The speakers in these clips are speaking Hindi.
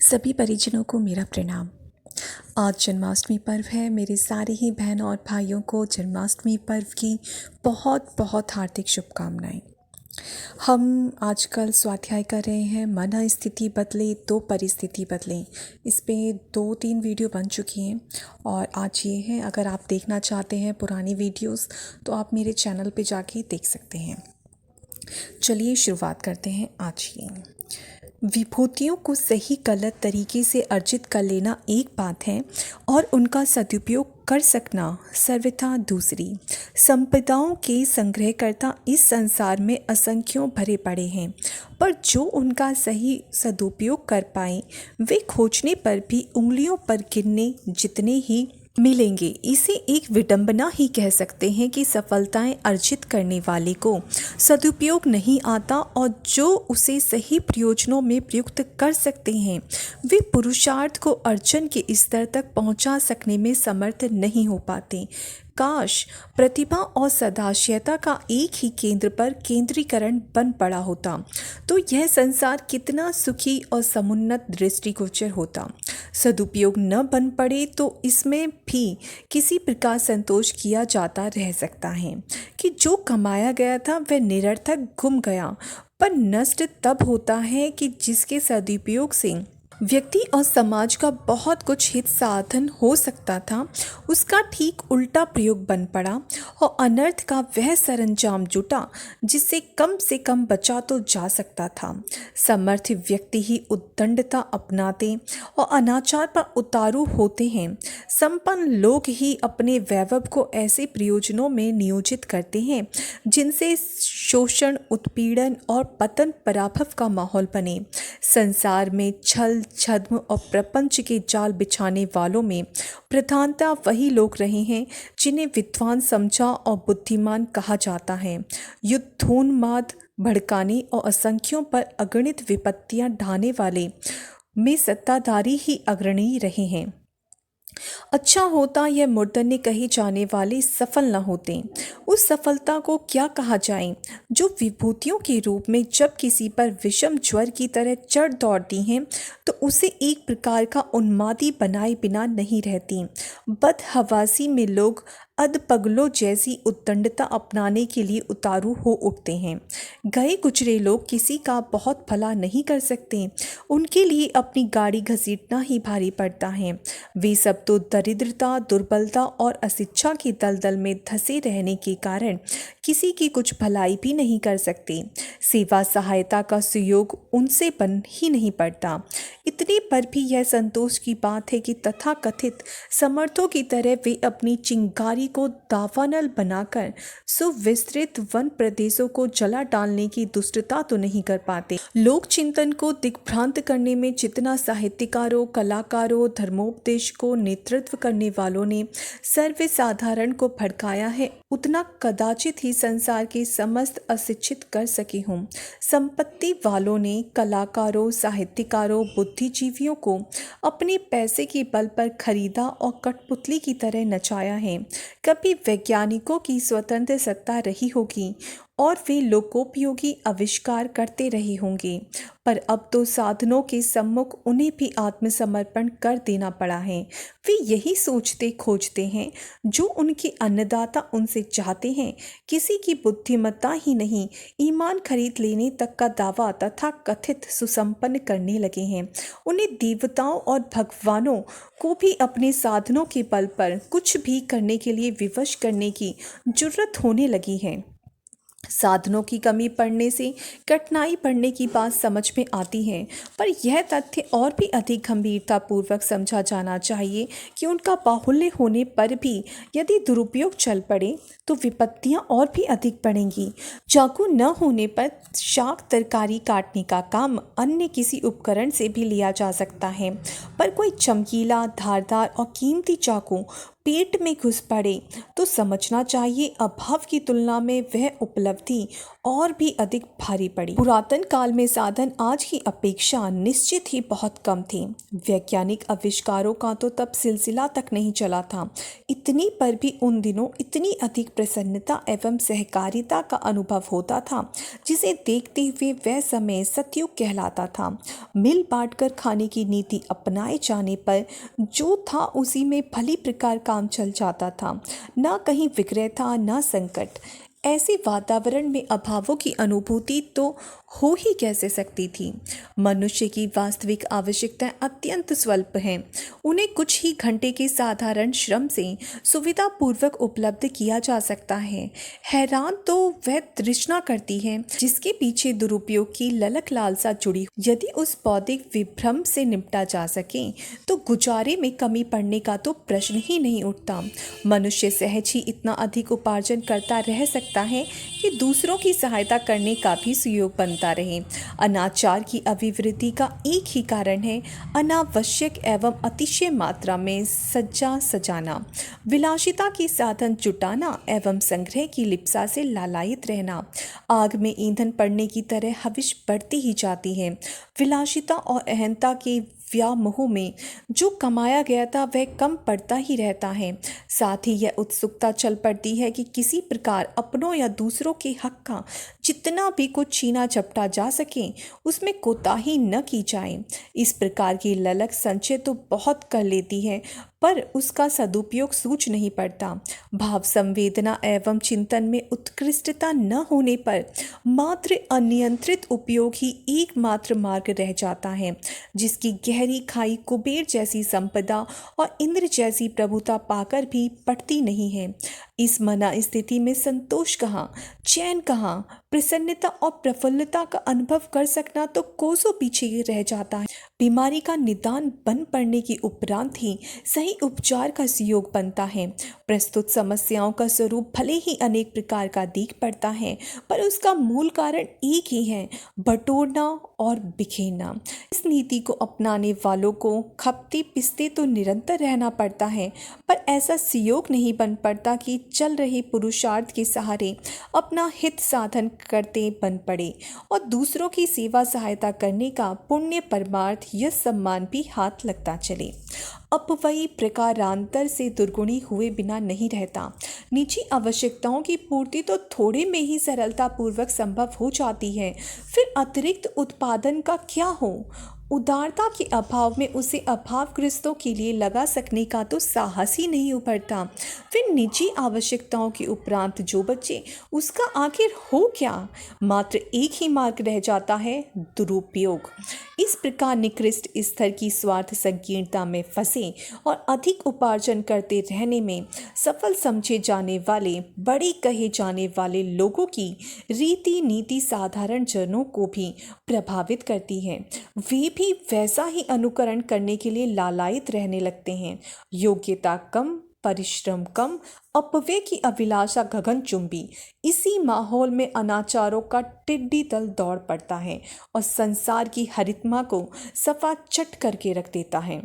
सभी परिजनों को मेरा प्रणाम। आज जन्माष्टमी पर्व है। मेरे सारे ही बहन और भाइयों को जन्माष्टमी पर्व की बहुत बहुत हार्दिक शुभकामनाएं। हम आजकल स्वाध्याय कर रहे हैं मन स्थिति बदले तो परिस्थिति बदले। इस पे 2-3 वीडियो बन चुकी हैं और आज ये है। अगर आप देखना चाहते हैं पुरानी वीडियोस तो आप मेरे चैनल पे जाके देख सकते हैं। चलिए शुरुआत करते हैं आज की। विभूतियों को सही गलत तरीके से अर्जित कर लेना एक बात है और उनका सदुपयोग कर सकना सर्वथा दूसरी। संपदाओं के संग्रहकर्ता इस संसार में असंख्यों भरे पड़े हैं, पर जो उनका सही सदुपयोग कर पाए वे खोजने पर भी उंगलियों पर गिनने जितने ही मिलेंगे। इसे एक विडंबना ही कह सकते हैं कि सफलताएं अर्जित करने वाले को सदुपयोग नहीं आता और जो उसे सही प्रयोजनों में प्रयुक्त कर सकते हैं वे पुरुषार्थ को अर्जन के स्तर तक पहुंचा सकने में समर्थ नहीं हो पाते। काश प्रतिभा और सदाशयता का एक ही केंद्र पर केंद्रीकरण बन पड़ा होता तो यह संसार कितना सुखी और समुन्नत दृष्टिगोचर होता। सदुपयोग न बन पड़े तो इसमें भी किसी प्रकार संतोष किया जाता रह सकता है कि जो कमाया गया था वह निरर्थक गुम गया, पर नष्ट तब होता है कि जिसके सदुपयोग से व्यक्ति और समाज का बहुत कुछ हित साधन हो सकता था उसका ठीक उल्टा प्रयोग बन पड़ा और अनर्थ का वह सरंजाम जुटा जिससे कम से कम बचा तो जा सकता था। समर्थ व्यक्ति ही उद्दंडता अपनाते और अनाचार पर उतारू होते हैं। संपन्न लोग ही अपने वैभव को ऐसे प्रयोजनों में नियोजित करते हैं जिनसे शोषण, उत्पीड़न और पतन पराभव का माहौल बने। संसार में छल, छद्म और प्रपंच के जाल बिछाने वालों में प्रधानता वही लोग रहे हैं जिन्हें विद्वान समझा और बुद्धिमान कहा जाता है। युद्धोन्माद भड़काने और असंख्यों पर अगणित विपत्तियां ढाने वाले में सत्ताधारी ही अग्रणी रहे हैं। अच्छा होता यह मूर्धन्य कहे जाने वाले सफल न होते। उस सफलता को क्या कहा जाए जो विभूतियों के रूप में जब किसी पर विषम ज्वर की तरह चढ़ दौड़ती हैं तो उसे एक प्रकार का उन्मादी बनाए बिना नहीं रहती। बदहवासी में लोग अधपगलों जैसी उद्दंडता अपनाने के लिए उतारू हो उठते हैं। गए गुजरे लोग किसी का बहुत भला नहीं कर सकते, उनके लिए अपनी गाड़ी घसीटना ही भारी पड़ता है। वे सब तो दरिद्रता, दुर्बलता और अशिक्षा के दलदल में धंसे रहने के कारण किसी की कुछ भलाई भी नहीं कर सकते। सेवा सहायता का सुयोग उनसे बन ही नहीं पड़ता। इतने पर भी यह संतोष की बात है कि तथाकथित समर्थों की तरह वे अपनी चिंगारी को दावानल बनाकर सुविस्तृत वन प्रदेशों को जला डालने की दुष्टता तो नहीं कर पाते। लोक चिंतन को दिग्भ्रांत करने में जितना साहित्यकारों, कलाकारों, धर्मोपदेश को नेतृत्व करने वालों ने सर्वसाधारण को भड़काया है उतना कदाचित ही संसार के समस्त अशिक्षित कर सके हों। संपत्ति वालों ने कलाकारों, साहित्यकारों, बुद्धिजीवियों को अपने पैसे के बल पर खरीदा और कठपुतली की तरह नचाया है। कभी वैज्ञानिकों की स्वतंत्र सत्ता रही होगी और वे लोकोपयोगी आविष्कार करते रहे होंगे, पर अब तो साधनों के सम्मुख उन्हें भी आत्मसमर्पण कर देना पड़ा है। वे यही सोचते खोजते हैं जो उनके अन्नदाता उनसे चाहते हैं। किसी की बुद्धिमत्ता ही नहीं, ईमान खरीद लेने तक का दावा तथा कथित सुसंपन्न करने लगे हैं। उन्हें देवताओं और भगवानों को भी अपने साधनों के बल पर कुछ भी करने के लिए विवश करने की जुर्रत होने लगी है। साधनों की कमी पड़ने से कठिनाई पड़ने की बात समझ में आती है, पर यह तथ्य और भी अधिक गंभीरतापूर्वक समझा जाना चाहिए कि उनका बाहुल्य होने पर भी यदि दुरुपयोग चल पड़े तो विपत्तियां और भी अधिक बढ़ेंगी। चाकू न होने पर शाक तरकारी काटने का काम अन्य किसी उपकरण से भी लिया जा सकता है, पर कोई चमकीला, धारदार और कीमती चाकू पेट में घुस पड़े तो समझना चाहिए अभाव की तुलना में वह उपलब्धि और भी अधिक भारी पड़ी। पुरातन काल में साधन आज की अपेक्षा निश्चित ही बहुत कम थे। वैज्ञानिक आविष्कारों का तो तब सिलसिला तक नहीं चला था। इतनी पर भी उन दिनों इतनी अधिक प्रसन्नता एवं सहकारिता का अनुभव होता था, जिसे देखते हुए वह समय सतयुग कहलाता था। मिल बांट कर खाने की नीति अपनाए जाने पर जो था उसी में भली प्रकार काम चल जाता था। ना कहीं विग्रह था, ना संकट। ऐसे वातावरण में अभावों की अनुभूति तो हो ही कैसे सकती थी। मनुष्य की वास्तविक आवश्यकताएं अत्यंत स्वल्प हैं। उन्हें कुछ ही घंटे के साधारण श्रम से सुविधापूर्वक उपलब्ध किया जा सकता है। हैरान तो वह तृष्णा करती है जिसके पीछे दुरुपयोग की ललक लालसा जुड़ी। यदि उस बौद्धिक विभ्रम से निपटा जा सके तो गुजारे में कमी पड़ने का तो प्रश्न ही नहीं उठता। मनुष्य सहज ही इतना अधिक उपार्जन करता रह सकता है कि दूसरों की सहायता करने का भी सुयोग बनता रहे। अनाचार की अभिवृद्धि का एक ही कारण है अनावश्यक एवं अतिशय मात्रा में सज्जा सजाना, विलासिता के साधन जुटाना एवं संग्रह की लिप्सा से लालायित रहना। आग में ईंधन पड़ने की तरह हविष बढ़ती ही जाती है। विलासिता और अहंता के व्यामोह में जो कमाया गया था वह कम पड़ता ही रहता है। साथ ही यह उत्सुकता चल पड़ती है कि किसी प्रकार अपनों या दूसरों के हक का जितना भी कुछ छीना झपटा जा सके उसमें कोताही न की जाए। इस प्रकार की ललक संचय तो बहुत कर लेती है पर उसका सदुपयोग सूझ नहीं पड़ता। भाव संवेदना एवं चिंतन में उत्कृष्टता न होने पर मात्र अनियंत्रित उपयोग ही एकमात्र मार्ग रह जाता है, जिसकी गहरी खाई कुबेर जैसी संपदा और इंद्र जैसी प्रभुता पाकर भी पड़ती नहीं है। इस मना स्थिति में संतोष कहाँ, चैन कहाँ, प्रसन्नता और प्रफुल्लता का अनुभव कर सकना तो कोसों पीछे रह जाता है। बीमारी का निदान बन पड़ने की उपरांत ही सही उपचार का सुयोग बनता है। प्रस्तुत समस्याओं का स्वरूप भले ही अनेक प्रकार का दिख पड़ता है पर उसका मूल कारण एक ही है, बटोरना और बिखेरना। इस नीति को अपनाने वालों को खपते पिसते तो निरंतर रहना पड़ता है पर ऐसा सुयोग नहीं बन पड़ता कि चल रहे पुरुषार्थ के सहारे अपना हित साधन करते बन पड़े और दूसरों की सेवा सहायता करने का पुण्य परमार्थ यश सम्मान भी हाथ लगता चले। अपव्यय प्रकारांतर से दुर्गुणी हुए बिना नहीं रहता। निजी आवश्यकताओं की पूर्ति तो थोड़े में ही सरलता पूर्वक संभव हो जाती है, फिर अतिरिक्त उत्पादन का क्या हो। उदारता के अभाव में उसे अभावग्रस्तों के लिए लगा सकने का तो साहस ही नहीं उभरता। फिर निजी आवश्यकताओं के उपरांत जो बचे उसका आखिर हो क्या। मात्र एक ही मार्ग रह जाता है, दुरुपयोग। इस प्रकार निकृष्ट स्तर की स्वार्थ संकीर्णता में फंसे और अधिक उपार्जन करते रहने में सफल समझे जाने वाले, बड़े कहे जाने वाले लोगों की रीति नीति साधारण जनों को भी प्रभावित करती है। वे भी वैसा ही अनुकरण करने के लिए लालायित रहने लगते हैं। योग्यता कम, परिश्रम कम, अपव्यय की अभिलाषा गगनचुंबी। इसी माहौल में अनाचारों का टिड्डी दल दौड़ पड़ता है और संसार की हरितमा को सफा चट करके रख देता है।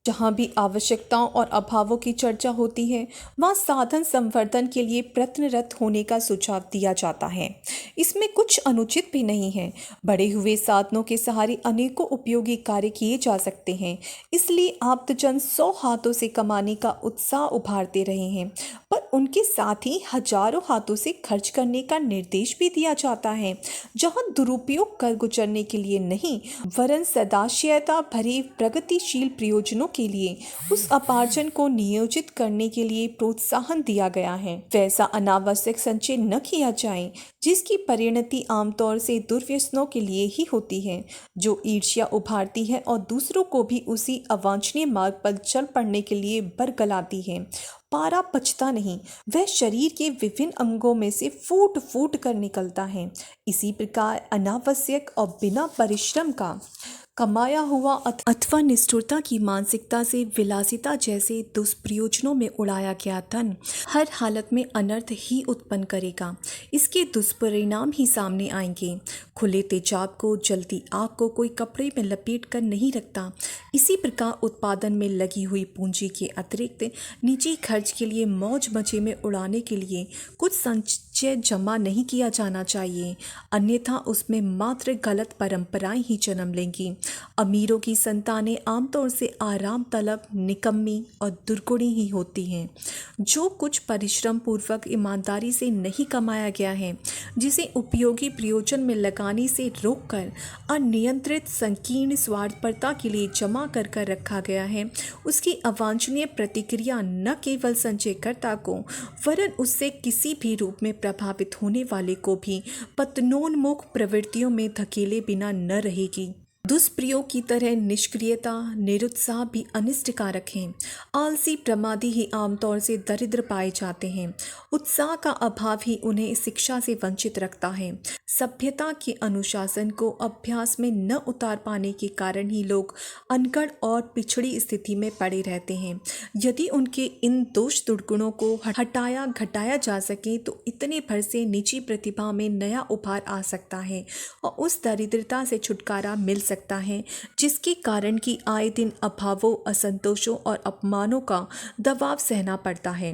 जहाँ भी आवश्यकताओं और अभावों की चर्चा होती है वहाँ साधन संवर्धन के लिए प्रयत्नरत होने का सुझाव दिया जाता है। इसमें कुछ अनुचित भी नहीं है। बढ़े हुए साधनों के सहारे अनेकों उपयोगी कार्य किए जा सकते हैं, इसलिए आप्तजन 100 हाथों से कमाने का उत्साह उभारते रहे हैं, पर उनके साथ ही हजारों हाथों से खर्च करने का निर्देश भी दिया जाता है, जहाँ दुरुपयोग कर गुजरने के लिए नहीं वरन सदाशयता भरे प्रगतिशील प्रयोजनों के लिए उस उपार्जन को नियोजित करने के लिए प्रोत्साहन दिया गया है। वैसा अनावश्यक संचय न किया जाए जिसकी परिणति आमतौर से दुर्व्यसनों के लिए ही होती है, जो ईर्ष्या उभारती है और दूसरों को भी उसी अवांछनीय मार्ग पर चल पड़ने के लिए बरगलाती है। पारा पचता नहीं, वह शरीर के विभिन्न अंगों में से फूट फूट कर निकलता है। इसी प्रकार अनावश्यक और बिना परिश्रम का कमाया हुआ अथवा निष्ठुरता की मानसिकता से विलासिता जैसे दुष्प्रयोजनों में उड़ाया गया धन हर हालत में अनर्थ ही उत्पन्न करेगा। इसके दुष्परिणाम ही सामने आएंगे। खुले तेजाब को, जलती आग को कोई कपड़े में लपेट कर नहीं रखता। इसी प्रकार उत्पादन में लगी हुई पूंजी के अतिरिक्त निजी खर्च के लिए मौज मजे में उड़ाने के लिए कुछ संचय जमा नहीं किया जाना चाहिए, अन्यथा उसमें मात्र गलत परंपराएं ही जन्म लेंगी। अमीरों की संतानें आमतौर से आराम तलब, निकम्मी और दुर्गुणी ही होती हैं। जो कुछ परिश्रम पूर्वक ईमानदारी से नहीं कमाया गया है, जिसे उपयोगी प्रयोजन में लगाने से रोककर अनियंत्रित संकीर्ण स्वार्थपरता के लिए जमा कर कर रखा गया है, उसकी अवांछनीय प्रतिक्रिया न केवल संचयकर्ता को वरन उससे किसी भी रूप में प्रभावित होने वाले को भी पतनोन्मुख प्रवृत्तियों में धकेले बिना न रहेगी। दुष्प्रयोग की तरह निष्क्रियता, निरुत्साह भी अनिष्टकारक हैं। आलसी प्रमादी ही आमतौर से दरिद्र पाए जाते हैं। उत्साह का अभाव ही उन्हें शिक्षा से वंचित रखता है। सभ्यता के अनुशासन को अभ्यास में न उतार पाने के कारण ही लोग अनगढ़ और पिछड़ी स्थिति में पड़े रहते हैं। यदि उनके इन दोष दुर्गुणों को हटाया घटाया जा सके तो इतने भर से निजी प्रतिभा में नया उभार आ सकता है और उस दरिद्रता से छुटकारा मिल सकता है जिसके कारण कि आए दिन अभावों, असंतोषों और अपमानों का दबाव सहना पड़ता है।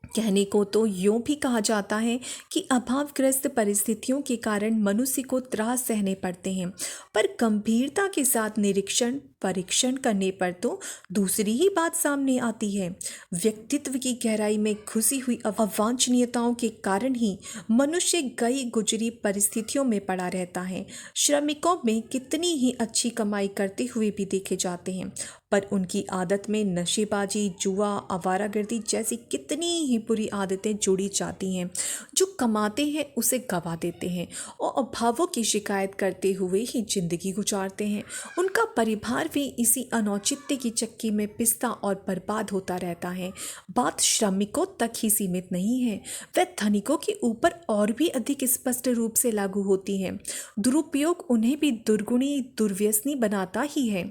कहने को तो यूँ भी कहा जाता है कि अभावग्रस्त परिस्थितियों के कारण मनुष्य को त्रास सहने पड़ते हैं, पर गंभीरता के साथ निरीक्षण परीक्षण करने पर तो दूसरी ही बात सामने आती है। व्यक्तित्व की गहराई में घुसी हुई अवांछनीयताओं के कारण ही मनुष्य गई गुजरी परिस्थितियों में पड़ा रहता है। श्रमिकों में कितनी ही अच्छी कमाई करते हुए भी देखे जाते हैं, पर उनकी आदत में नशेबाजी, जुआ, आवारागर्दी जैसी कितनी ही बुरी आदतें जुड़ी जाती हैं। जो कमाते हैं उसे गवा देते हैं और अभावों की शिकायत करते हुए ही जिंदगी गुजारते हैं। उनका परिवार भी इसी अनौचित्य की चक्की में पिसता और बर्बाद होता रहता है। बात श्रमिकों तक ही सीमित नहीं है, वह धनिकों के ऊपर और भी अधिक स्पष्ट रूप से लागू होती है। दुरुपयोग उन्हें भी दुर्गुणी, दुर्व्यसनी बनाता ही है।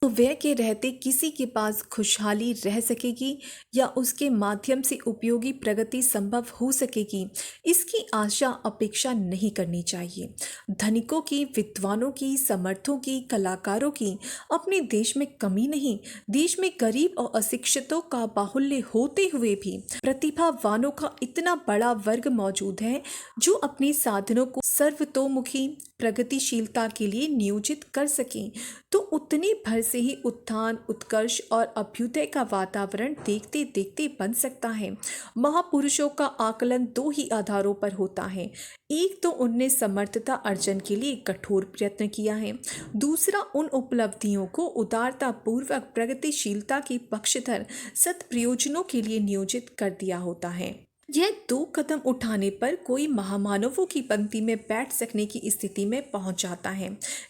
तो वह के रहते किसी के पास खुशहाली रह सकेगी या उसके माध्यम से उपयोगी प्रगति संभव हो सकेगी, इसकी आशा अपेक्षा नहीं करनी चाहिए। धनिकों की, विद्वानों की, समर्थों की, कलाकारों की अपने देश में कमी नहीं। देश में गरीब और अशिक्षितों का बाहुल्य होते हुए भी प्रतिभावानों का इतना बड़ा वर्ग मौजूद है जो अपने साधनों को सर्वतोमुखी प्रगतिशीलता के लिए नियोजित कर सकें। तो उतने भर से ही उत्थान, उत्कर्ष और अभ्युदय का वातावरण देखते देखते बन सकता है। महापुरुषों का आकलन दो ही आधारों पर होता है। एक तो उनने समर्थता अर्जन के लिए कठोर प्रयत्न किया है, दूसरा उन उपलब्धियों को उदारता पूर्वक प्रगतिशीलता की पक्षधर सत्प्रयोजनों के लिए नियोजित कर दिया होता है। यह दो कदम उठाने पर कोई महामानवों की पंक्ति में बैठ सकने की स्थिति में पहुंच जाता है।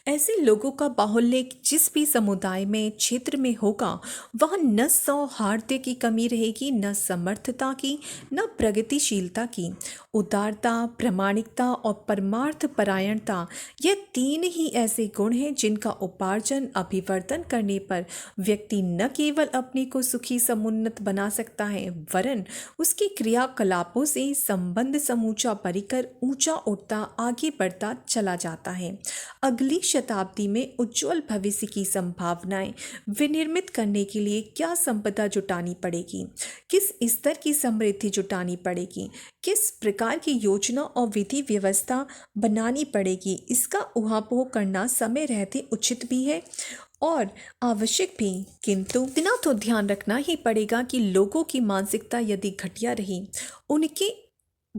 ऐसे लोगों का बाहुल्य जिस भी समुदाय में, क्षेत्र में होगा, वहाँ न सौहार्द की कमी रहेगी, न समर्थता की, न प्रगतिशीलता की। उदारता, प्रामाणिकता और परमार्थ परायणता, यह तीन ही ऐसे गुण हैं जिनका उपार्जन, अभिवर्धन करने पर व्यक्ति न केवल अपने को सुखी समुन्नत बना सकता है, वरन उसकी क्रियाकलापों से संबंध समूचा परिकर ऊंचा उठता, आगे बढ़ता चला जाता है। अगली शताब्दी में उज्जवल भविष्य की संभावनाएं विनिर्मित करने के लिए क्या संपदा जुटानी पड़ेगी, किस स्तर की समृद्धि जुटानी पड़ेगी, किस प्रकार की योजना और विधि व्यवस्था बनानी पड़ेगी, इसका ऊहापोह करना समय रहते उचित भी है और आवश्यक भी। किंतु इतना तो ध्यान रखना ही पड़ेगा कि लोगों की मानसिकता यदि घटिया रही, उनके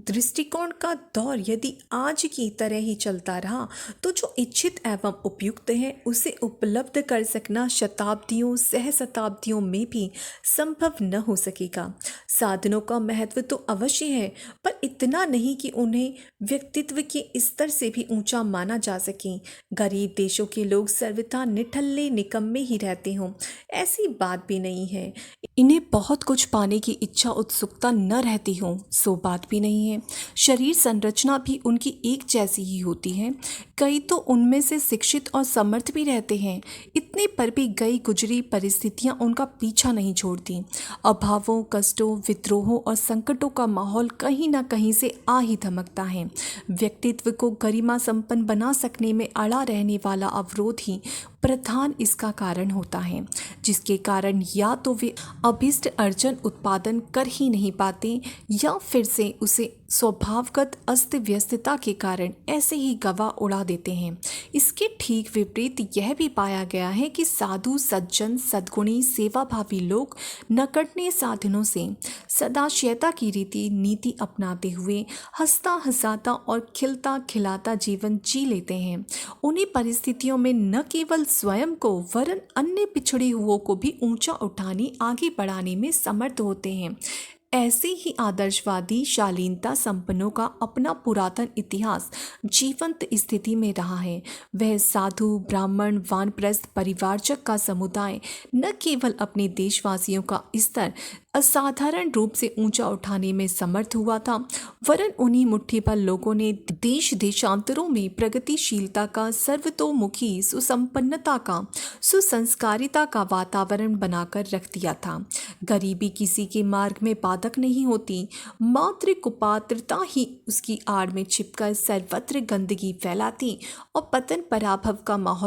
दृष्टिकोण का दौर यदि आज की तरह ही चलता रहा, तो जो इच्छित एवं उपयुक्त है उसे उपलब्ध कर सकना शताब्दियों सहशताब्दियों में भी संभव न हो सकेगा। साधनों का महत्व तो अवश्य है, पर इतना नहीं कि उन्हें व्यक्तित्व के स्तर से भी ऊंचा माना जा सके। गरीब देशों के लोग सर्वथा निठल्ले निकम्मे ही रहते हों, ऐसी बात भी नहीं है। इन्हें बहुत कुछ पाने की इच्छा उत्सुकता न रहती हो, सो बात भी नहीं है। शरीर संरचना भी उनकी एक जैसी ही होती है। कई तो उनमें से शिक्षित और समर्थ भी रहते हैं, इतने पर भी गई गुजरी परिस्थितियां उनका पीछा नहीं छोड़ती। अभावों, कष्टों, विद्रोहों और संकटों का माहौल कहीं ना कहीं से आ ही धमकता है। व्यक्तित्व को गरिमा संपन्न बना सकने में अड़ा रहने वाला अवरोध ही प्रधान इसका कारण होता है, जिसके कारण या तो वे अभीष्ट अर्जन उत्पादन कर ही नहीं पाते, या फिर से उसे स्वभावगत अस्त व्यस्तता के कारण ऐसे ही गवा उड़ा देते हैं। इसके ठीक विपरीत यह भी पाया गया है कि साधु, सज्जन, सद्गुणी, सेवाभावी लोग नकटने साधनों से सदाशयता की रीति नीति अपनाते हुए हंसता हंसाता और खिलता खिलाता जीवन जी लेते हैं। उन्हीं परिस्थितियों में न केवल स्वयं को वरन अन्य पिछड़े हुओं को भी ऊंचा उठाने, आगे बढ़ाने में समर्थ होते हैं। ऐसे ही आदर्शवादी शालीनता संपन्नों का अपना पुरातन इतिहास जीवंत स्थिति में रहा है। वह साधु, ब्राह्मण, वानप्रस्थ परिवारजक का समुदाय न केवल अपने देशवासियों का स्तर असाधारण रूप से ऊंचा उठाने में समर्थ हुआ था, वरन उन्हीं मुट्ठी भर लोगों ने देश देशांतरों में प्रगतिशीलता का, सर्वतोमुखी सुसंपन्नता का, सुसंस्कारिता का वातावरण बनाकर रख दिया था। गरीबी किसी के मार्ग में बाधक नहीं होती, मात्र कुपात्रता ही उसकी आड़ में छिपकर सर्वत्र गंदगी फैलाती और पतन पराभव का माहौल